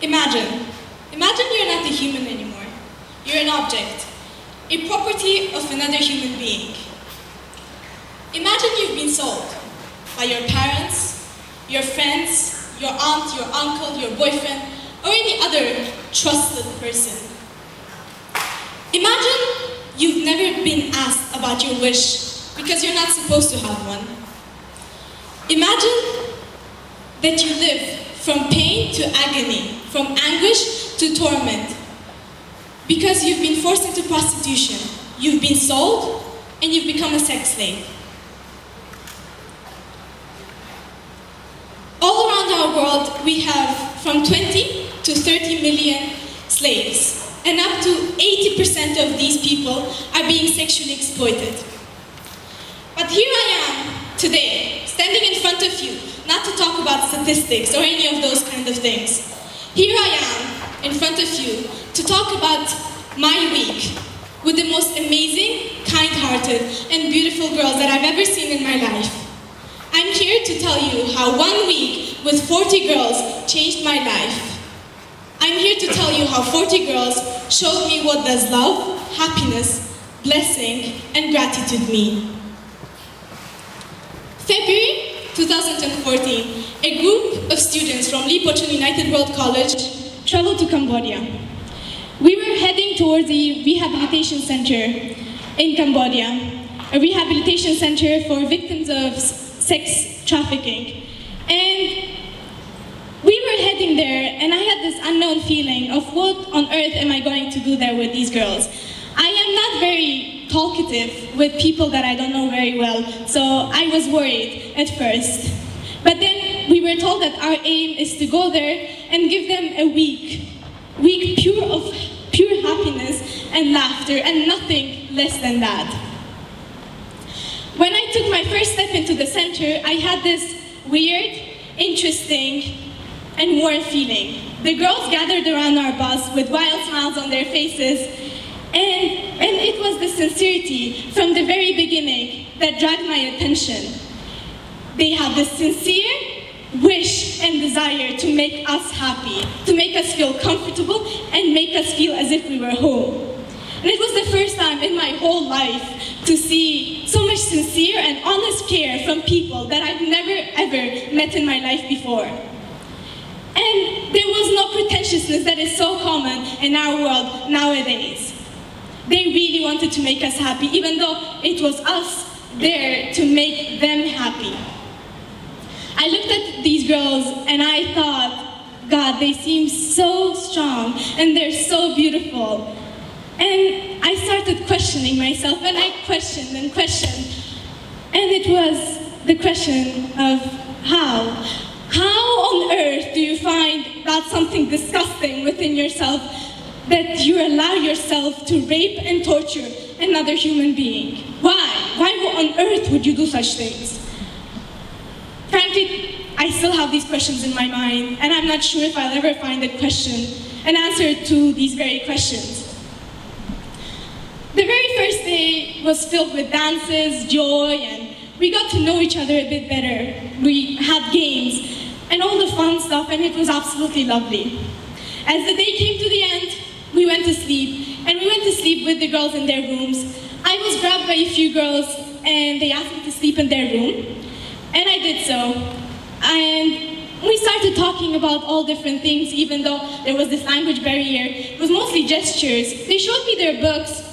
Imagine. Imagine you're not a human anymore. You're an object, a property of another human being. Imagine you've been sold by your parents, your friends, your aunt, your uncle, your boyfriend, or any other trusted person. Imagine you've never been asked about your wish because you're not supposed to have one. Imagine that you live from pain to agony, from anguish to torment, because you've been forced into prostitution, you've been sold, and you've become a sex slave. All around our world, we have from 20 to 30 million slaves, and up to 80% of these people are being sexually exploited. But here I am today, standing in front of you, not to talk about statistics or any of those kind of things. Here I am in front of you to talk about my week with the most amazing, kind-hearted, and beautiful girls that I've ever seen in my life. I'm here to tell you how 1 week with 40 girls changed my life. I'm here to tell you how 40 girls showed me what does love, happiness, blessing, and gratitude mean. February 2014, a group of students from Lee Pochon United World College traveled to Cambodia. We were heading towards a rehabilitation center in Cambodia, a rehabilitation center for victims of sex trafficking. And we were heading there, and I had this unknown feeling of what on earth am I going to do there with these girls. I am not very talkative with people that I don't know very well, so I was worried at first. But then we were told that our aim is to go there and give them a week pure happiness and laughter, and nothing less than that. When I took my first step into the center, I had this weird, interesting, and warm feeling. The girls gathered around our bus with wild smiles on their faces, and it was the sincerity from the very beginning that dragged my attention. They had this sincere wish and desire to make us happy, to make us feel comfortable, and make us feel as if we were home. And it was the first time in my whole life to see so much sincere and honest care from people that I've never ever met in my life before. And there was no pretentiousness that is so common in our world nowadays. They really wanted to make us happy, even though it was us there to make them happy. I looked at these girls and I thought, God, they seem so strong and they're so beautiful. And I started questioning myself, and I questioned and questioned. And it was the question of how. How on earth do you find that something disgusting within yourself that you allow yourself to rape and torture another human being? Why? Why on earth would you do such things? Frankly, I still have these questions in my mind, and I'm not sure if I'll ever find an answer to these very questions. The very first day was filled with dances, joy, and we got to know each other a bit better. We had games and all the fun stuff, and it was absolutely lovely. As the day came to the end, we went to sleep, and we went to sleep with the girls in their rooms. I was grabbed by a few girls, and they asked me to sleep in their room, and I did so. And we started talking about all different things, even though there was this language barrier. It was mostly gestures. They showed me their books,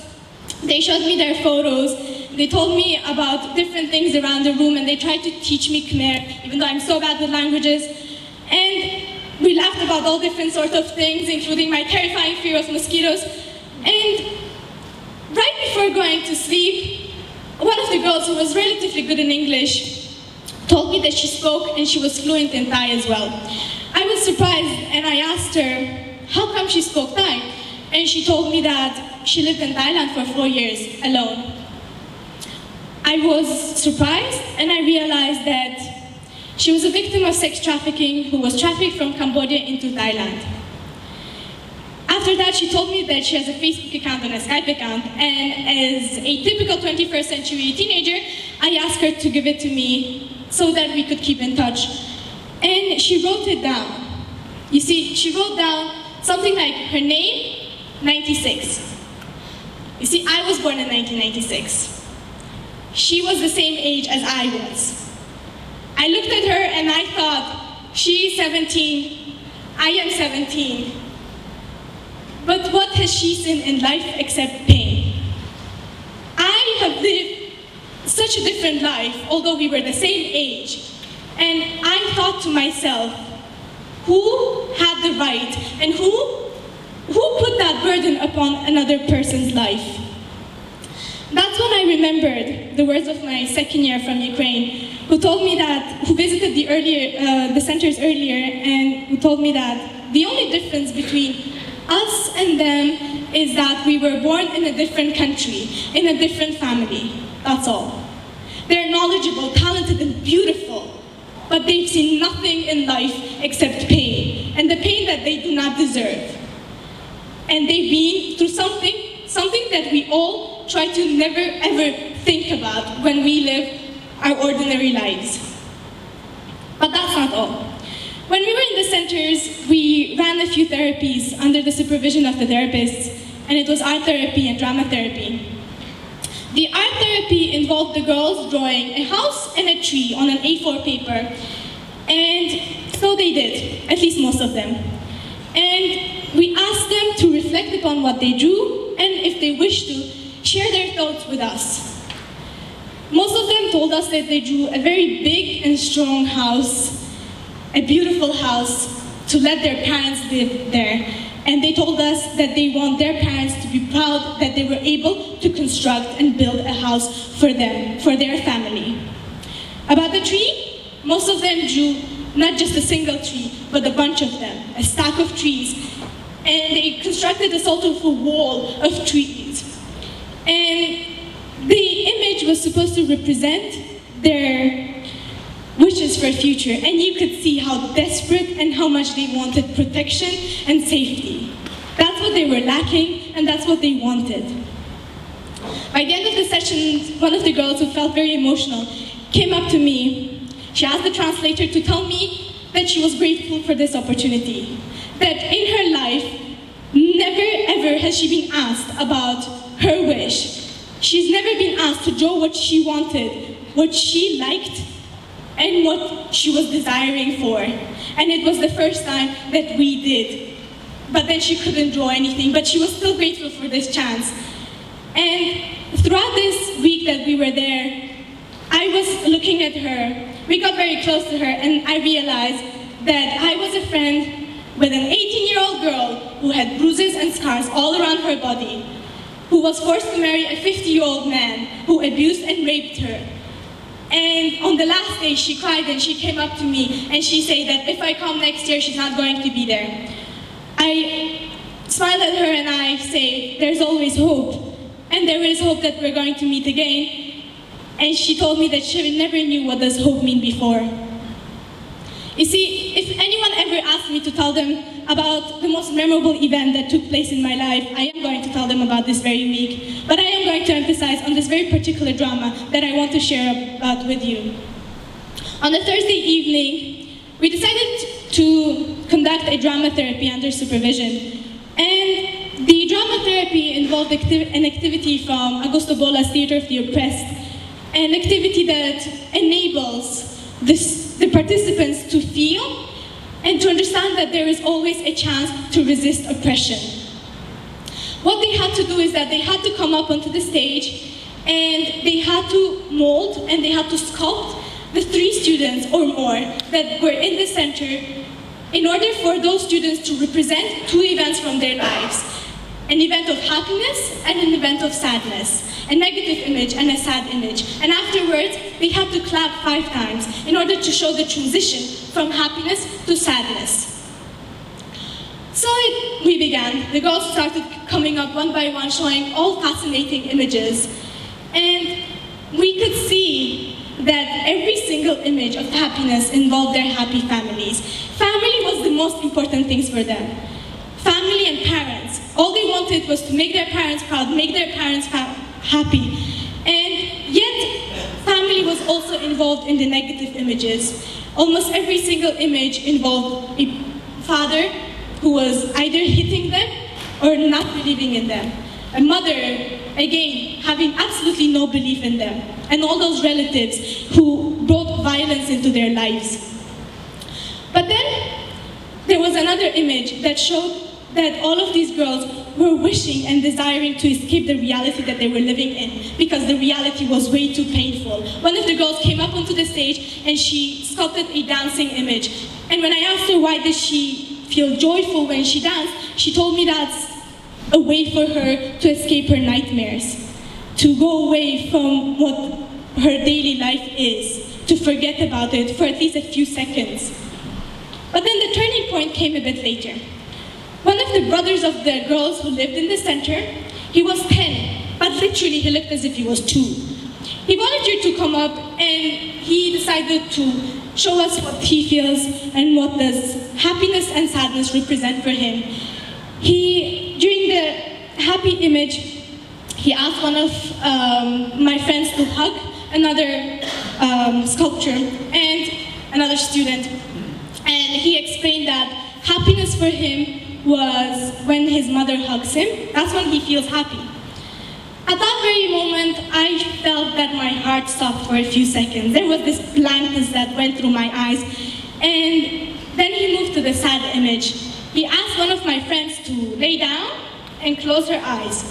they showed me their photos, they told me about different things around the room, and they tried to teach me Khmer, even though I'm so bad with languages. And we laughed about all different sorts of things, including my terrifying fear of mosquitoes. And right before going to sleep, one of the girls who was relatively good in English told me that she spoke and she was fluent in Thai as well. I was surprised, and I asked her how come she spoke Thai, and she told me that she lived in Thailand for 4 years alone. I was surprised, and I realized that she was a victim of sex trafficking who was trafficked from Cambodia into Thailand. After that, she told me that she has a Facebook account and a Skype account, and as a typical 21st century teenager, I asked her to give it to me so that we could keep in touch. And she wrote it down. You see, she wrote down something like her name, 96. You see, I was born in 1996. She was the same age as I was. I looked at her and I thought, she's 17, I am 17. But what has she seen in life except pain? I have lived such a different life, although we were the same age. And I thought to myself, who had the right and who put that burden upon another person's life? That's when I remembered the words of my second year from Ukraine, who visited the centers earlier, and who told me that the only difference between us and them is that we were born in a different country, in a different family. That's all. They're knowledgeable, talented, and beautiful, but they've seen nothing in life except pain, and the pain that they do not deserve. And they've been through something that we all try to never ever think about when we live our ordinary lives. But that's not all. When we were in the centers, we ran a few therapies under the supervision of the therapists, and it was art therapy and drama therapy. The art therapy involved the girls drawing a house and a tree on an A4 paper, and so they did, at least most of them. And we asked them to reflect upon what they drew, and if they wish to, share their thoughts with us. Most of them told us that they drew a very big and strong house, a beautiful house, to let their parents live there. And they told us that they want their parents to be proud that they were able to construct and build a house for them, for their family. About the tree, most of them drew not just a single tree, but a bunch of them, a stack of trees. And they constructed a sort of a wall of trees. And the image was supposed to represent their wishes for a future, and you could see how desperate and how much they wanted protection and safety. That's what they were lacking, and that's what they wanted. By the end of the session, one of the girls who felt very emotional came up to me. She asked the translator to tell me that she was grateful for this opportunity, that in her life, never ever has she been asked about her wish. She's never been asked to draw what she wanted, what she liked, and what she was desiring for. And it was the first time that we did. But then she couldn't draw anything, but she was still grateful for this chance. And throughout this week that we were there, I was looking at her. We got very close to her, and I realized that I was a friend with an 18-year-old girl who had bruises and scars all around her body, who was forced to marry a 50-year-old man who abused and raped her. And on the last day, she cried and she came up to me and she said that if I come next year, she's not going to be there. I smiled at her and I say, there's always hope. And there is hope that we're going to meet again. And she told me that she never knew what does hope mean before. You see, if anyone ever asked me to tell them about the most memorable event that took place in my life, I am going to tell them about this very week. But I am going to emphasize on this very particular drama that I want to share about with you. On a Thursday evening, we decided to conduct a drama therapy under supervision. And the drama therapy involved an activity from Augusto Bola's Theater of the Oppressed, an activity that enables the participants to feel and to understand that there is always a chance to resist oppression. What they had to do is that they had to come up onto the stage and they had to mold and they had to sculpt the 3 students or more that were in the center in order for those students to represent 2 events from their lives. An event of happiness and an event of sadness. A negative image and a sad image. And afterwards, they had to clap 5 times in order to show the transition from happiness to sadness. So we began. The girls started coming up one by one, showing all fascinating images. And we could see that every single image of happiness involved their happy families. Family was the most important things for them. Family and parents. All they wanted was to make their parents proud, make their parents happy. And yet, family was also involved in the negative images. Almost every single image involved a father who was either hitting them or not believing in them. A mother, again, having absolutely no belief in them. And all those relatives who brought violence into their lives. But then there was another image that showed that all of these girls were wishing and desiring to escape the reality that they were living in because the reality was way too painful. One of the girls came up onto the stage and she sculpted a dancing image. And when I asked her why did she feel joyful when she danced, she told me that's a way for her to escape her nightmares, to go away from what her daily life is, to forget about it for at least a few seconds. But then the turning point came a bit later. One of the brothers of the girls who lived in the center, he was 10, but literally he looked as if he was 2. He volunteered to come up and he decided to show us what he feels and what does happiness and sadness represent for him. During the happy image, he asked one of my friends to hug another sculptor and another student. And he explained that happiness for him was when his mother hugs him. That's when he feels happy. At that very moment, I felt that my heart stopped for a few seconds. There was this blankness that went through my eyes. And then he moved to the sad image. He asked one of my friends to lay down and close her eyes.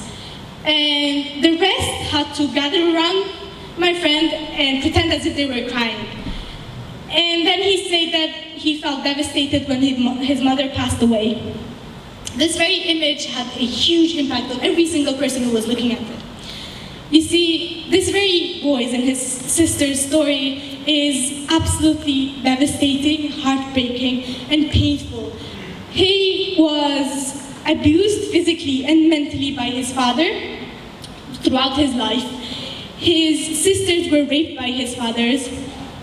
And the rest had to gather around my friend and pretend as if they were crying. And then he said that he felt devastated when his mother passed away. This very image had a huge impact on every single person who was looking at it. You see, this very boy's and his sister's story is absolutely devastating, heartbreaking, and painful. He was abused physically and mentally by his father throughout his life. His sisters were raped by his fathers,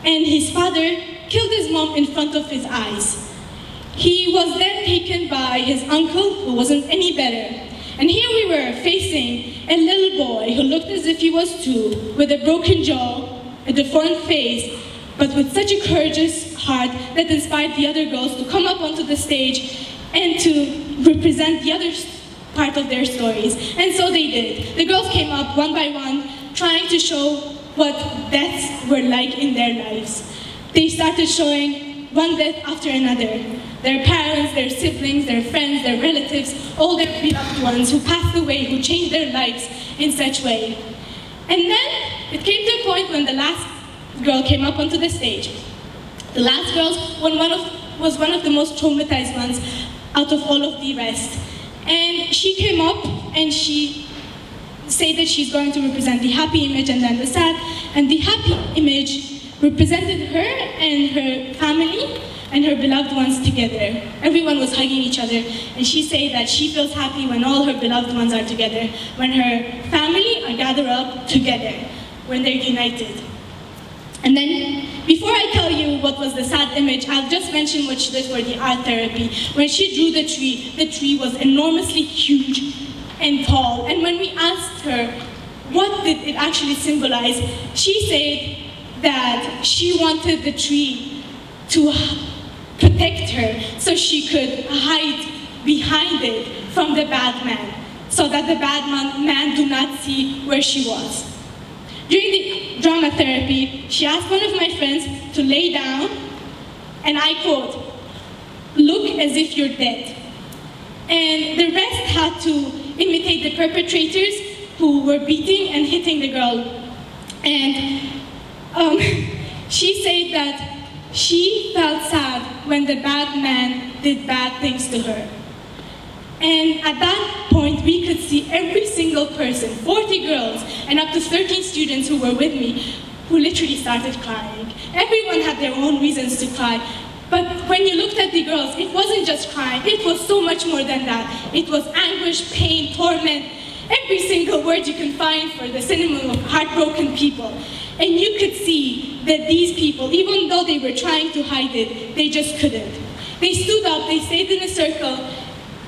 and his father killed his mom in front of his eyes. He was then taken by his uncle, who wasn't any better. And here we were facing a little boy who looked as if he was 2, with a broken jaw, a deformed face, but with such a courageous heart that inspired the other girls to come up onto the stage and to represent the other part of their stories. And so they did. The girls came up one by one, trying to show what deaths were like in their lives. They started showing one death after another. Their parents, their siblings, their friends, their relatives, all their beloved ones who passed away, who changed their lives in such way. And then it came to a point when the last girl came up onto the stage. The last girl was one of the most traumatized ones out of all of the rest. And she came up and she said that she's going to represent the happy image and then the sad. And the happy image represented her and her family and her beloved ones together. Everyone was hugging each other, and she said that she feels happy when all her beloved ones are together, when her family are gathered up together, when they're united. And then, before I tell you what was the sad image, I'll just mention what she did for the art therapy. When she drew the tree was enormously huge and tall, and when we asked her what did it actually symbolize, she said that she wanted the tree to protect her so she could hide behind it from the bad man, so that the bad man do not see where she was. During the drama therapy, she asked one of my friends to lay down, and I quote, "Look as if you're dead." And the rest had to imitate the perpetrators who were beating and hitting the girl. And she said that she felt sad when the bad man did bad things to her. And at that point, we could see every single person, 40 girls and up to 13 students who were with me, who literally started crying. Everyone had their own reasons to cry. But when you looked at the girls, it wasn't just crying, it was so much more than that. It was anguish, pain, torment, every single word you can find for the synonym of heartbroken people. And you could see that these people, even though they were trying to hide it, they just couldn't. They stood up, they stayed in a circle,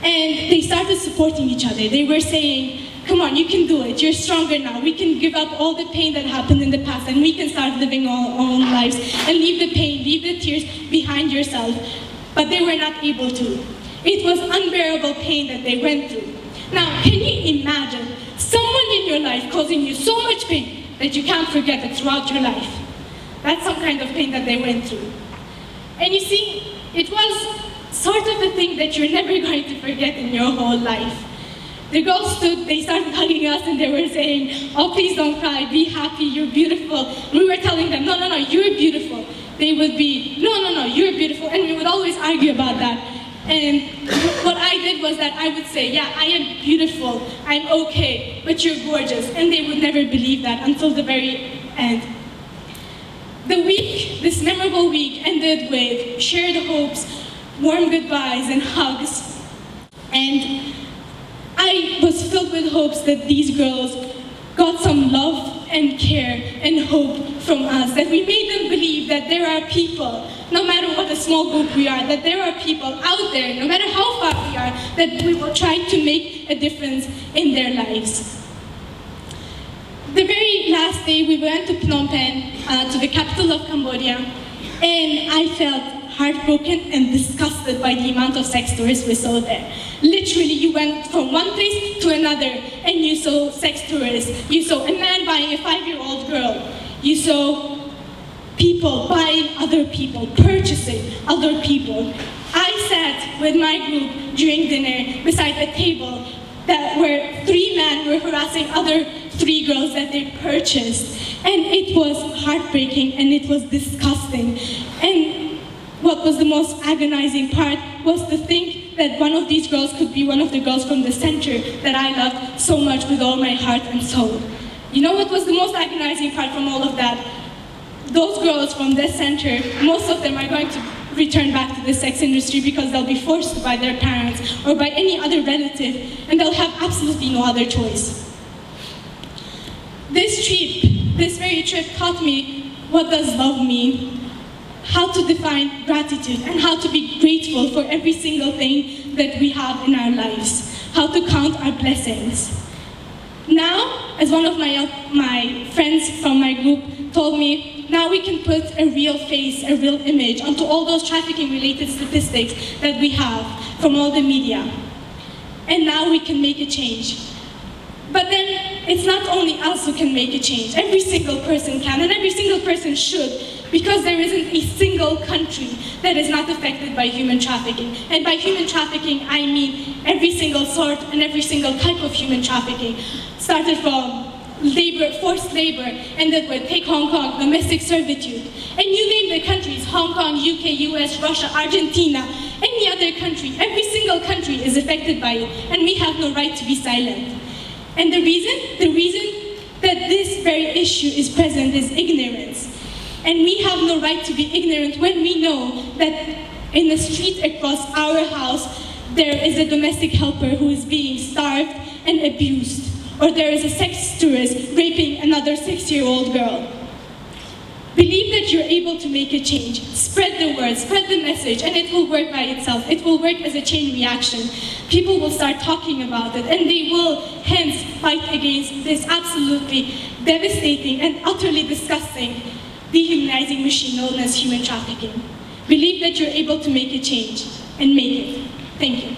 and they started supporting each other. They were saying, "Come on, you can do it. You're stronger now. We can give up all the pain that happened in the past, and we can start living our own lives and leave the pain, leave the tears behind yourself." but they were not able to. It was unbearable pain that they went through. Now, can you imagine someone in your life causing you so much pain that you can't forget it throughout your life? That's some kind of pain that they went through. And you see, it was sort of a thing that you're never going to forget in your whole life. The girls stood, they started hugging us, and they were saying, "Oh, please don't cry, be happy, you're beautiful." And we were telling them, no, you're beautiful. They would be, no, you're beautiful. And we would always argue about that. And what I did was that I would say, yeah, I am beautiful, I'm okay, but you're gorgeous. And they would never believe that until the very end. The week, this memorable week, ended with shared hopes, warm goodbyes, and hugs. And I was filled with hopes that these girls got some love and care and hope from us, that we made them believe that there are people, no matter what a small group we are, that there are people out there, no matter how far we are, that we will try to make a difference in their lives. The very last day, we went to Phnom Penh, to the capital of Cambodia, and I felt heartbroken and disgusted by the amount of sex tourists we saw there. Literally, you went from one place to another, and you saw sex tourists. You saw a man buying a 5-year-old girl. You saw people buying other people, purchasing other people. I sat with my group during dinner beside a table where 3 men were harassing other 3 girls that they purchased. And it was heartbreaking and it was disgusting. And what was the most agonizing part was to think that one of these girls could be one of the girls from the center that I loved so much with all my heart and soul. You know what was the most agonizing part from all of that? Those girls from this center, most of them are going to return back to the sex industry because they'll be forced by their parents or by any other relative, and they'll have absolutely no other choice. This very trip taught me what does love mean, how to define gratitude, and how to be grateful for every single thing that we have in our lives, how to count our blessings. Now, as one of my friends from my group told me, now we can put a real face, a real image onto all those trafficking-related statistics that we have from all the media. And now we can make a change. But then, it's not only us who can make a change. Every single person can, and every single person should, because there isn't a single country that is not affected by human trafficking. And by human trafficking, I mean every single sort and every single type of human trafficking. Started from labor, forced labor, ended with take Hong Kong, domestic servitude. And you name the countries, Hong Kong, UK, US, Russia, Argentina, any other country, every single country is affected by it, and we have no right to be silent. And the reason that this very issue is present is ignorance. And we have no right to be ignorant when we know that in the street across our house, there is a domestic helper who is being starved and abused, or there is a sex tourist raping another 6-year-old girl. Believe that you're able to make a change. Spread the word, spread the message, and it will work by itself. It will work as a chain reaction. People will start talking about it, and they will hence fight against this absolutely devastating and utterly disgusting dehumanizing machine known as human trafficking. Believe that you're able to make a change, and make it. Thank you.